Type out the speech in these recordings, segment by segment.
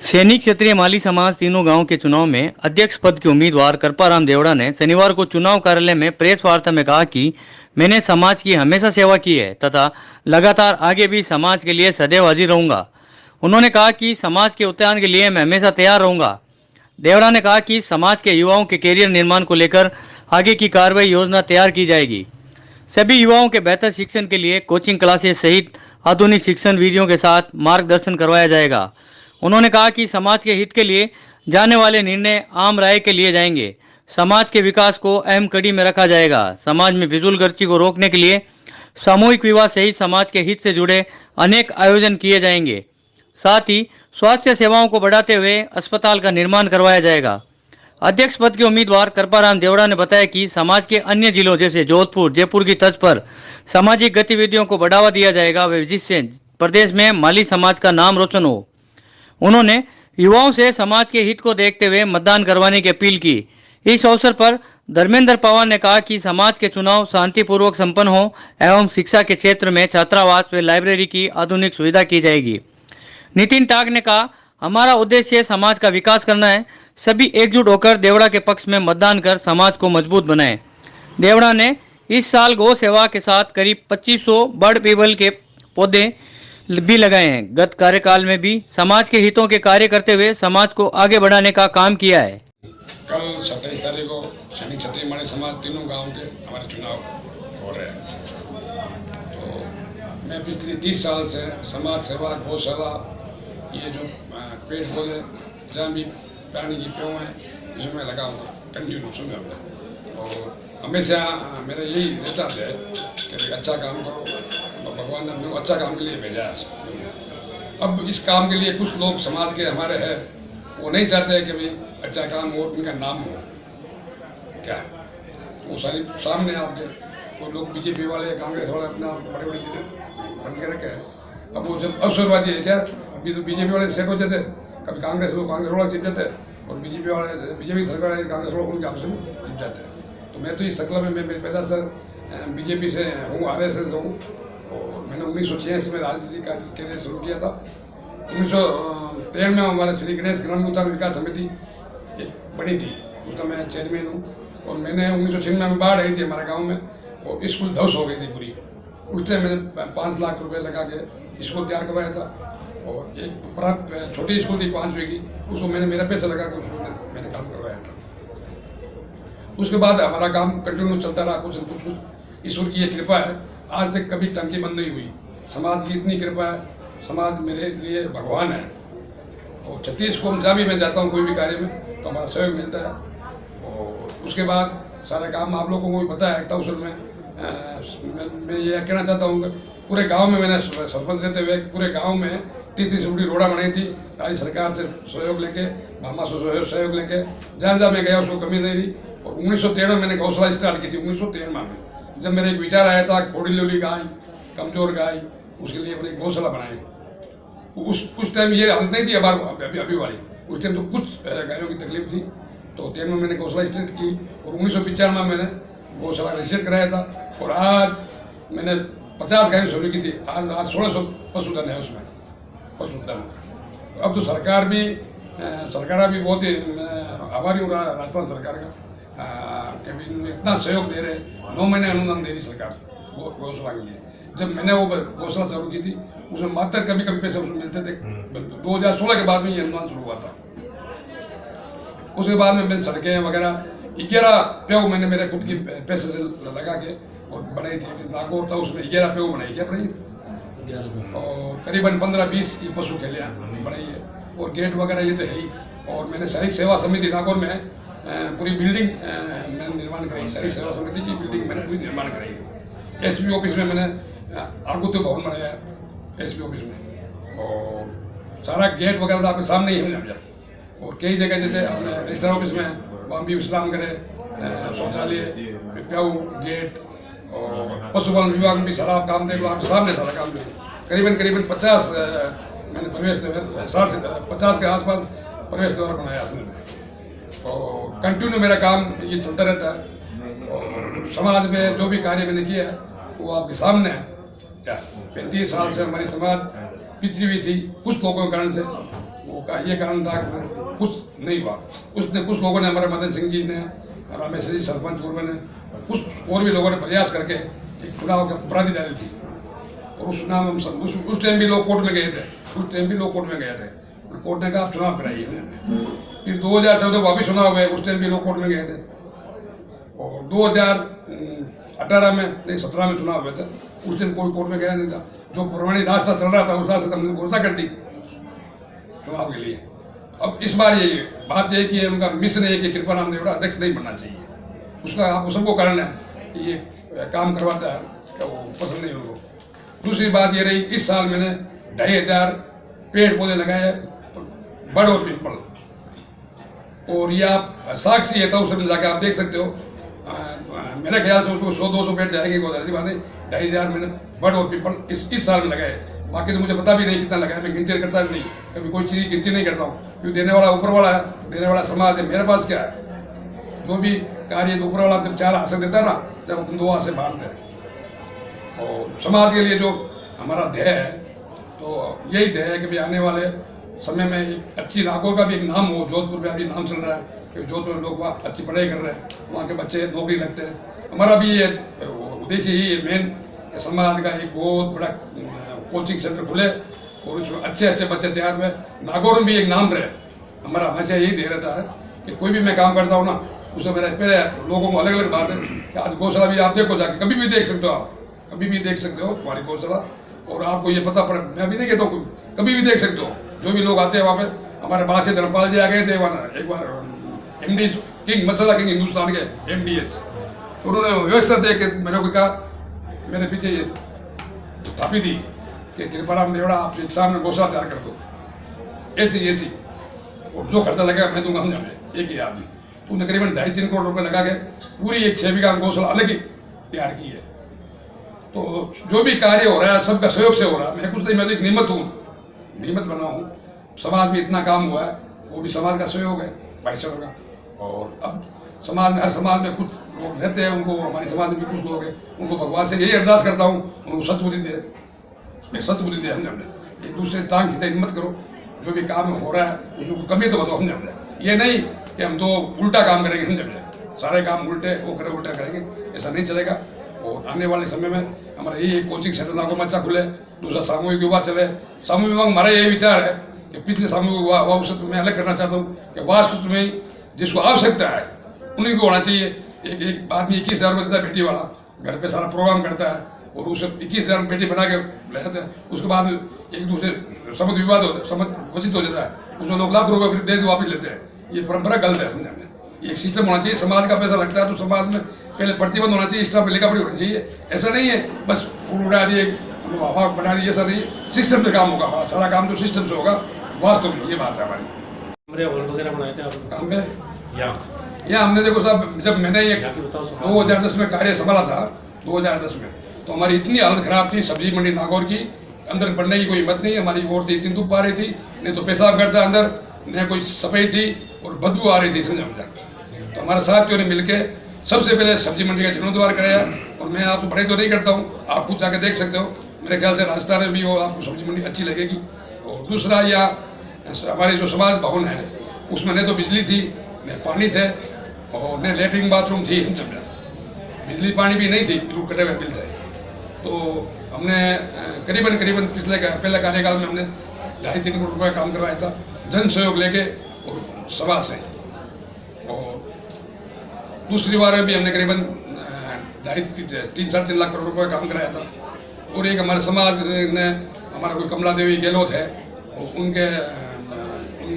सैनिक क्षत्रिय माली समाज तीनों गांव के चुनाव में अध्यक्ष पद के उम्मीदवार कृपाराम देवड़ा ने शनिवार को चुनाव कार्यालय में प्रेस वार्ता में कहा कि मैंने समाज की हमेशा सेवा की है तथा लगातार आगे भी समाज के लिए सदैव हाजिर रहूंगा। उन्होंने कहा कि समाज के उत्थान के लिए मैं हमेशा तैयार रहूंगा। देवड़ा ने कहा कि समाज के युवाओं के कैरियर निर्माण को लेकर आगे की कार्रवाई योजना तैयार की जाएगी। सभी युवाओं के बेहतर शिक्षण के लिए कोचिंग क्लासेस सहित आधुनिक शिक्षण विधियों के साथ मार्गदर्शन करवाया जाएगा। उन्होंने कहा कि समाज के हित के लिए जाने वाले निर्णय आम राय के लिए जाएंगे। समाज के विकास को अहम कड़ी में रखा जाएगा। समाज में फिजूलखर्ची को रोकने के लिए सामूहिक विवाह सहित समाज के हित से जुड़े अनेक आयोजन किए जाएंगे। साथ ही स्वास्थ्य सेवाओं को बढ़ाते हुए अस्पताल का निर्माण करवाया जाएगा। अध्यक्ष पद के उम्मीदवार कृपाराम देवड़ा ने बताया कि समाज के अन्य जिलों जैसे जोधपुर, जयपुर की तर्ज पर सामाजिक गतिविधियों को बढ़ावा दिया जाएगा, जिससे प्रदेश में माली समाज का नाम रोशन हो। उन्होंने युवाओं से समाज के हित को देखते हुए मतदान करवाने की अपील की। इस अवसर पर धर्मेंद्र पवार ने कहा कि समाज के चुनाव शांतिपूर्वक संपन्न हो एवं शिक्षा के क्षेत्र में छात्रावास व लाइब्रेरी की आधुनिक सुविधा की जाएगी। नितिन टाग ने कहा, हमारा उद्देश्य समाज का विकास करना है। सभी एकजुट होकर देवड़ा के पक्ष में मतदान कर समाज को मजबूत बनाएं। देवड़ा ने इस साल गौ सेवा के साथ करीब 2500 बर्ड पीपल के पौधे भी लगाए हैं। गत कार्यकाल में भी समाज के हितों के कार्य करते हुए समाज को आगे बढ़ाने का काम किया है। कल 27 तारीख को सैनिक क्षत्रिय माली समाज तीनों गांव के हमारे चुनाव हो रहे हैं। तो मैं पिछले 30 साल से समाज सेवा, गौ सेवा, ये जो पेड़ पौधे जहाँ भी प्राणी की पेड़ हैं इसमें लगा हुआ कंटिन्यू सुने हमने। और हमेशा मेरा यही रहता है कि अच्छा काम करो, तो भगवान ने अपने को अच्छा काम के लिए भेजा है। अब इस काम के लिए कुछ लोग समाज के हमारे हैं, वो नहीं चाहते हैं कि भाई अच्छा काम हो, उनका नाम हो क्या, वो सारी सामने आपके कोई लोग बीजेपी वाले, कांग्रेस वाले अपना बड़े बड़ी चीज़ें बन के रखे हैं। अब वो जब अवसरवादी है क्या, अभी तो बीजेपी वाले सेट हो जाते, कभी कांग्रेस वाला जीत जाते और बीजेपी सरकार कांग्रेस वालों उनके आपसे जीत जाते हैं। तो मैं तो इस शक्ल में मैं पैदा सर बीजेपी से हूँ, RSS हूँ। और मैंने 1986 में राजनीति कैरियर शुरू किया था। 1993 में हमारे श्री गणेश ग्रामीण उत्थान विकास समिति बनी थी, उसका मैं चेयरमैन हूँ। और मैंने 1996 में बाढ़ आई थी हमारे गांव में, और स्कूल ध्वस्त हो गई थी पूरी। उस टाइम मैंने 5 लाख रुपए लगा के स्कूल तैयार करवाया था। और एक छोटी स्कूल थी 5वीं की, उसको मैंने मेरा पैसा लगा के उसको मैंने काम करवाया था। उसके बाद हमारा काम कंटिन्यू चलता रहा, कुछ न कुछ ईश्वर की ये कृपा है, आज तक कभी टंकी बंद नहीं हुई। समाज की इतनी कृपा है, समाज मेरे लिए भगवान है। और 36 को जहाँ भी मैं जाता हूँ कोई भी कार्य में, तो हमारा सहयोग मिलता है। और उसके बाद सारा काम आप लोगों को भी पता है। तवसर में मैं ये कहना चाहता हूँ कि पूरे गांव में मैंने सरपंच रहते हुए पूरे गांव में 30 फुट की रोड़ा बनाई थी, राज्य सरकार से सहयोग लेके, मामा से सहयोग लेके, जहाँ जहाँ मैं गया उसको कमी नहीं रही। और 1913 में मैंने गौशाला स्टार्ट की थी। 1913 में जब मेरा एक विचार आया था, खोड़ी लोली गाय, कमजोर गाय, उसके लिए अपनी गौशाला बनाए। उस टाइम ये हालत नहीं थी अभी वाली, उस टाइम तो कुछ गायों की तकलीफ थी। तो 13 में मैंने गौशाला स्टार्ट की और 1995 में मैंने गौशाला रजिस्टर कराया था। और आज मैंने 50 गायों शुरू की थी, आज 1600 पशुधन है उसमें, पशुधन। अब तो सरकार भी बहुत ही आभारी हूँ राजस्थान सरकार का, कि इतना सहयोग दे रहे। 9 महीने अनुदान दे रही सरकार गौशाला के लिए। जब मैंने वो गौशाला शुरू की थी उसमें मात्र कभी पैसे उसमें मिलते थे। 2016 के बाद में ये अनुदान शुरू हुआ था। उसके बाद में मैंने सड़कें वगैरह 11 पेव मैंने मेरे खुद की पैसे से लगा के और बनाई थी। नागौर था, उसमें 11 पेव बनाई, क्या बनाई, और करीबन 15-20 की पशु खेलियाँ बनाई है। और गेट वगैरह ये तो है ही। और मैंने शहरी सेवा समिति नागौर में पूरी बिल्डिंग मैंने निर्माण कराई, शहरी सेवा समिति की बिल्डिंग मैंने पूरी निर्माण कराई। SP ऑफिस में मैंने आर्गुत्य भवन बनाया है SP ऑफिस में। और सारा गेट वगैरह तो आपके सामने ही है। और कई जगह जैसे अपने रजिस्टर ऑफिस में वहाँ भी विश्राम करे, शौचालय, प्याऊ, गेट। और पशुपालन विभाग में भी सारा आप काम देख लो, आपके सामने सारा काम करीबन 50 मैंने प्रवेश द्वार, 60 से 50 के आसपास प्रवेश द्वार बनाया उसमें। और कंटिन्यू मेरा काम ये चलता रहता है। और समाज में जो भी कार्य मैंने किया है वो आपके सामने है। क्या 35 साल से हमारी समाज पिछड़ी हुई थी कुछ लोगों के कारण से, ये कारण था कि कुछ नहीं हुआ। कुछ लोगों ने, हमारे मदन सिंह जी ने, रामेश्वर जी सरपंच पूर्व ने, कुछ और भी लोगों ने प्रयास करके एक चुनाव की अपराधी डाली थी। और उस चुनाव में उस टाइम भी लोग कोर्ट में गए थे, कोर्ट ने कहा आप चुनाव कराइए। फिर 2014 वापिस चुनाव हुए, उस टाइम भी लोग कोर्ट में गए थे। और 2018 में नहीं 17 में चुनाव हुए थे, उस टाइम कोई कोर्ट में गया नहीं था। जो पुरानी रास्ता चल रहा था उस रास्ते हमने घोषणा कर दी चुनाव के लिए। अब इस बार ये बात यह कि उनका मिशन है कि कृपाराम देवड़ा अध्यक्ष नहीं बनना चाहिए। उसका आपको सबको कारण है कि ये काम करवाता है, वो पसंद नहीं उनको। दूसरी बात ये रही, इस साल मैंने 2500 पेड़ पौधे लगाए, बड़ और पिंपल, और ये आप साक्षी है तो उसमें जाके आप देख सकते हो। मेरे ख्याल से उसको 100-200 पेड़ जाएंगे, बात नहीं। 2500 मैंने बड़ और पिंपल इस साल में लगाए। बाकी तो मुझे पता भी नहीं कितना लगाया, मैं गिनती करता नहीं, कभी कोई चीज़ गिनती नहीं करता हूँ, क्योंकि देने वाला ऊपर वाला है, देने वाला समाज है। मेरे पास क्या है, जो भी कार्य ऊपर वाला जब 4 हाथ से देता है ना, जब अपन 2 हाथ से बांधते हैं। और समाज के लिए जो हमारा ध्येय है, तो यही ध्येय है कि भाई आने वाले समय में एक अच्छी नागौर का भी एक नाम हो। जोधपुर में अभी नाम चल रहा है कि जोधपुर में लोग वहाँ अच्छी पढ़ाई कर रहे हैं, वहाँ के बच्चे नौकरी लगते हैं। हमारा भी ये उद्देश्य ही है मेन, समाज का एक बहुत बड़ा कोचिंग सेंटर खुले और उसमें अच्छे बच्चे तैयार हुए, नागौर में भी एक नाम रहे। हमारा हमेशा यही ध्येय रहता है कि कोई भी मैं काम करता हूँ ना, उसमें मेरा पहले लोगों को अलग अलग बात है कि आज गौशाला भी आप देखो जाके, कभी भी देख सकते हो, आप कभी भी देख सकते हो हमारी गौशाला, और आपको ये पता पड़े, मैं अभी नहीं कहता हूँ, कभी भी देख सकते हो। जो भी लोग आते हैं वहाँ पे, हमारे बासी धर्मपाल जी आ गए थे वहाँ एक बार, MD किंग, मसाला किंग हिंदुस्तान के MDS, उन्होंने व्यवस्था दे के मेरे को कहा, मेरे पीछे ये थापी दी कि कृपाराम देवड़ा आप एक सामने गौशाला तैयार कर दो, ऐसी, और जो खर्चा लगा मैं दूंगा, समझे, एक ही आदमी। तो तकरीबन 2.5-3 करोड़ रुपए लगा के पूरी एक 6 बीघा गौशाला अलग ही तैयार की है। तो जो भी कार्य हो रहा है सबका सहयोग से हो रहा है। मैं कुछ नहीं, मैं तो एक निमित्त हूँ, निमित्त बना हूँ। समाज में इतना काम हुआ है, वो भी समाज का सहयोग है, भाईचारों का। और अब समाज में, हर समाज में कुछ लोग रहते हैं, उनको, हमारी समाज में भी कुछ लोग हैं, उनको भगवान से यही अरदास करता हूँ, उनको सच बुद्धि दे, हमने एक दूसरे टांग खींचे, हिम्मत करो। जो भी काम हो रहा है उसमें कमी तो बताओ, हमने ये नहीं कि हम तो उल्टा काम करेंगे, समझे, सारे काम उल्टे वो करे उल्टा करेंगे, ऐसा नहीं चलेगा। और आने वाले समय में हमारा यही एक कोचिंग सेंटर नागौर में अच्छा खुले, दूसरा सामूहिक विवाह चले। सामूहिक विवाह हमारा यही विचार है कि पिछले सामूहिक विवाह से मैं अलग करना चाहता हूँ कि वास्तु में जिसको आवश्यकता है उन्हीं को होना चाहिए। एक आदमी 21,000 रुपये देता है बेटी वाला, घर पे सारा प्रोग्राम करता है और उसे 21,000 बेटी बना के ले जाते हैं, उसके बाद एक दूसरे समझ विवाद समझ घोषित हो जाता है, उसमें लोग लाख रुपये दे वापस लेते हैं। ये परंपरा गलत है, समझने में एक सिस्टम होना चाहिए। समाज का पैसा लगता है तो समाज में पहले प्रतिबंध होना चाहिए, इस तरह लिखा पढ़ी होनी चाहिए। ऐसा नहीं है बस फूल उड़ा दिए, हवा बना दी, ऐसा नहीं। सिस्टम से काम होगा, हमारा सारा काम जो सिस्टम से होगा, वास्तव में ये बात है हमारी। हॉल वगैरह बनाए थे आप काम पे यहाँ हमने देखो साहब, जब मैंने ये 2010 में कार्य संभाला था, 2010 में, तो हमारी इतनी हालत खराब थी सब्जी मंडी नागौर की, अंदर बढ़ने की कोई हिम्मत नहीं। हमारी औरतें इतनी धूप आ रही थी, नहीं तो पेशाब करता अंदर, न कोई सफाई थी और बदबू आ रही थी, समझा मुझे। तो हमारे साथियों ने मिलकर सबसे पहले सब्जी मंडी का जीर्णोद्धार कराया। और मैं आपको बड़े तो नहीं करता हूँ, आप खुद जाके देख सकते हो, मेरे ख्याल से राजस्थान में भी हो, आपको सब्जी मंडी अच्छी लगेगी। और दूसरा, यहाँ हमारे जो समाज भवन है उसमें न तो बिजली थी, न पानी थे, और न लेटरिन बाथरूम थी, समझा, बिजली पानी भी नहीं थी, बिल्कुल कटे हुए बिल थे। तो हमने करीबन पहले कार्यकाल में हमने 2.5-3 करोड़ रुपये काम करवाया था, जन सहयोग लेके और समाज से। और दूसरी बार में भी हमने करीबन 3-3.5 लाख करोड़ रुपये काम कराया था। और एक हमारे समाज ने, हमारा कोई कमला देवी गहलोत है, और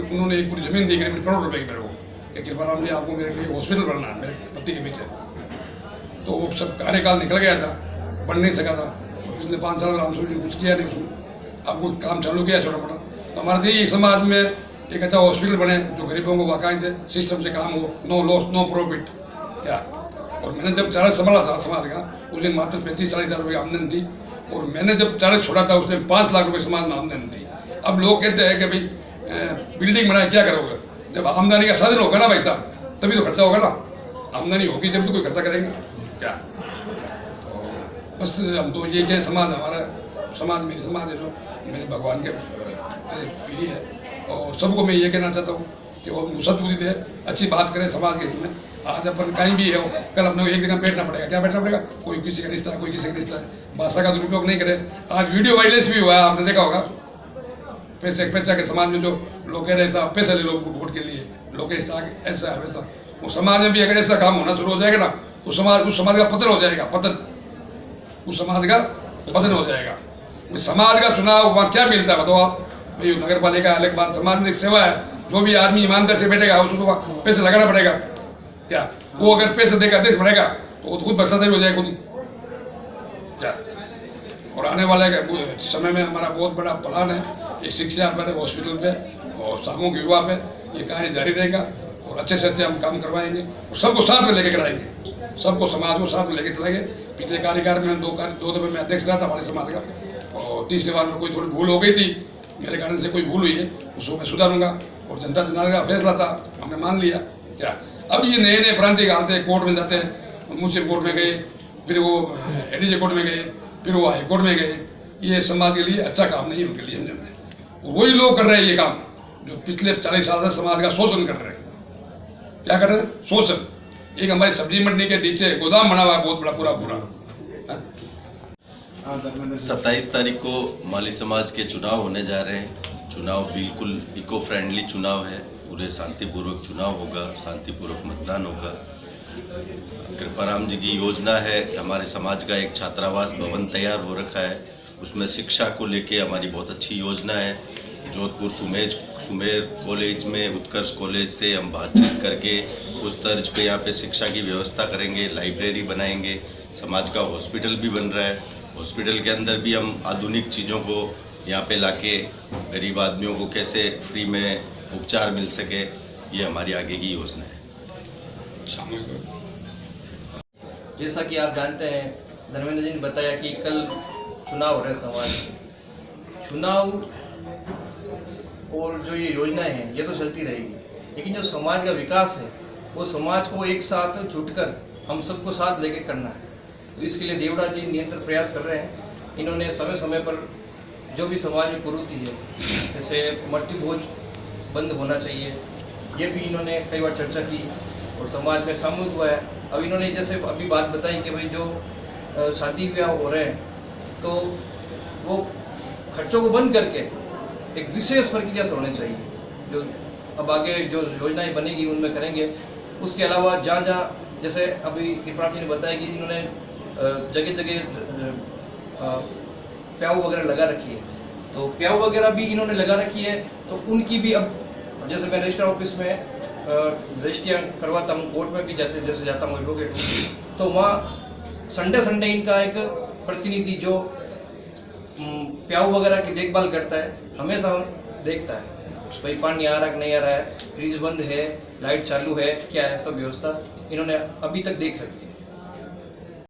उन्होंने एक पूरी ज़मीन दी करीबन करोड़ रुपये की मेरे को, कृपाराम जी आपको मेरे लिए हॉस्पिटल बनना है, मेरे पति के पीछे। तो वो सब कार्यकाल निकल गया था, बन नहीं सका था। पिछले 5 साल रामस्वरूप जी कुछ किया नहीं उसमें, अब कोई काम चालू किया छोटा मोटा। तो हमारा तो यही समाज में एक अच्छा हॉस्पिटल बने जो गरीबों को बाकायदे सिस्टम से काम हो, नो लॉस नो प्रॉफिट क्या। और मैंने जब चार्ज संभाला था समाज का, उस दिन मात्र 35-40 हज़ार रुपये आमदनी थी। और मैंने जब चार्ज छोड़ा था उस दिन 5 लाख रुपये समाज में आमदनी थी। अब लोग कहते हैं कि भाई बिल्डिंग बनाए क्या करोगे, जब आमदनी का साधन होगा ना भाई साहब, तभी तो खर्चा होगा ना। आमदनी होगी जब तो कोई खर्चा करेंगे क्या। तो बस हम तो ये क्या समाज हमारा समाज मेरी समाज है जो मेरे भगवान के पीढ़ी है। और सबको मैं ये कहना चाहता हूँ कि वो सद्बुद्धि दे, अच्छी बात करें समाज के इसमें। आज अपन कहीं भी हो, कल अपने को एक जगह बैठना पड़ेगा। क्या बैठना पड़ेगा? कोई किसी का रिश्ता है, कोई किसी का रिश्ता है। भाषा का दुरुपयोग नहीं करे। आज वीडियो वायलेंस भी हुआ है, आपने देखा होगा। पैसा के समाज में जो लोग कह रहे हैं पैसा ले लो वोट के लिए, लोग ऐसा है वैसा। वो समाज में भी अगर ऐसा काम होना शुरू हो जाएगा ना, उस समाज का पतन हो जाएगा। उस समाज का पतन हो जाएगा। उस समाज का चुनाव वहाँ क्या मिलता है बताओ आप? भाई नगर पालिका अलग बात, समाज में एक सेवा है। जो भी आदमी ईमानदार से बैठेगा उसको तो पैसे लगाना पड़ेगा। क्या वो अगर पैसे देकर अध्यक्ष बनेगा तो वो तो खुद भ्रष्टाचारी हो जाएगा खुद क्या। और आने वाले समय में हमारा बहुत बड़ा प्लान है, एक शिक्षा पर, हॉस्पिटल पे और सामूहिक विवाह पे ये कार्य जारी रहेगा। और अच्छे से अच्छे हम काम करवाएंगे और सबको साथ में लेके कराएंगे, सबको समाज को साथ में लेके चलाएंगे। पिछले कार्यकाल में दो दफे मैं अध्यक्ष रहा था हमारे समाज का, और तीसरी बार में कोई थोड़ी भूल हो गई थी, मेरे कारण से कोई भूल हुई है उसको मैं सुधारूंगा। और जनता जनार्दन का फैसला था, हमने मान लिया। क्या अब ये नए प्रांतीय आते हैं, कोर्ट में जाते हैं, मुझसे कोर्ट में गए, फिर वो एडीजे कोर्ट में गए, फिर वो हाई कोर्ट में गए। ये समाज के लिए अच्छा काम नहीं है उनके लिए। हमने वही लोग कर रहे हैं ये काम जो पिछले 40 साल से समाज का शोषण कर रहे हैं। क्या कर रहे हैं? शोषण। एक हमारी सब्जी मंडी के नीचे गोदाम बना हुआ है बहुत बड़ा पूरा। 27 तारीख को माली समाज के चुनाव होने जा रहे हैं। चुनाव बिल्कुल इको फ्रेंडली चुनाव है, पूरे शांतिपूर्वक चुनाव होगा, शांतिपूर्वक मतदान होगा। कृपाराम जी की योजना है, हमारे समाज का एक छात्रावास भवन तैयार हो रखा है, उसमें शिक्षा को लेके हमारी बहुत अच्छी योजना है। जोधपुर सुमेर कॉलेज में उत्कर्ष कॉलेज से हम बातचीत करके उस तर्ज पे यहाँ पे शिक्षा की व्यवस्था करेंगे, लाइब्रेरी बनाएंगे। समाज का हॉस्पिटल भी बन रहा है, हॉस्पिटल के अंदर भी हम आधुनिक चीज़ों को यहाँ पे लाके गरीब आदमियों को कैसे फ्री में उपचार मिल सके, ये हमारी आगे की योजना है। जैसा कि आप जानते हैं, धर्मेंद्र जी ने बताया कि कल चुनाव हो रहे हैं समाज में। चुनाव और जो ये योजनाएं हैं ये तो चलती रहेगी, लेकिन जो समाज का विकास है वो समाज को एक साथ जुटकर हम सबको साथ लेके करना है। तो इसके लिए देवड़ा जी निरंतर प्रयास कर रहे हैं। इन्होंने समय समय पर जो भी समाज में कुरीति है, जैसे मृत्यु भोज बंद होना चाहिए, ये भी इन्होंने कई बार चर्चा की और समाज में सामूहिक हुआ है। अब इन्होंने जैसे अभी बात बताई कि भाई जो शादी ब्याह हो रहे हैं तो वो खर्चों को बंद करके एक विशेष प्रक्रिया से होने चाहिए। जो अब आगे जो योजनाएं बनेगी उनमें करेंगे। उसके अलावा जहाँ जहाँ जैसे अभी कृपाल जी ने बताया कि इन्होंने जगह जगह प्याऊ वगैरह लगा रखी है, तो प्याऊ वगैरह भी इन्होंने लगा रखी है, तो उनकी भी अब जैसे मैं रजिस्टर ऑफिस में रजिस्ट्रियाँ करवाता हूँ, कोर्ट में भी जैसे जाता हूँ एडवोकेट हूँ, तो वहाँ संडे इनका एक प्रतिनिधि जो प्याऊ वगैरह की देखभाल करता है, हमेशा हम देखता है भाई पानी आ रहा है कि नहीं आ रहा है, फ्रीज बंद है, लाइट चालू है, क्या है, सब व्यवस्था इन्होंने अभी तक देख रखी है।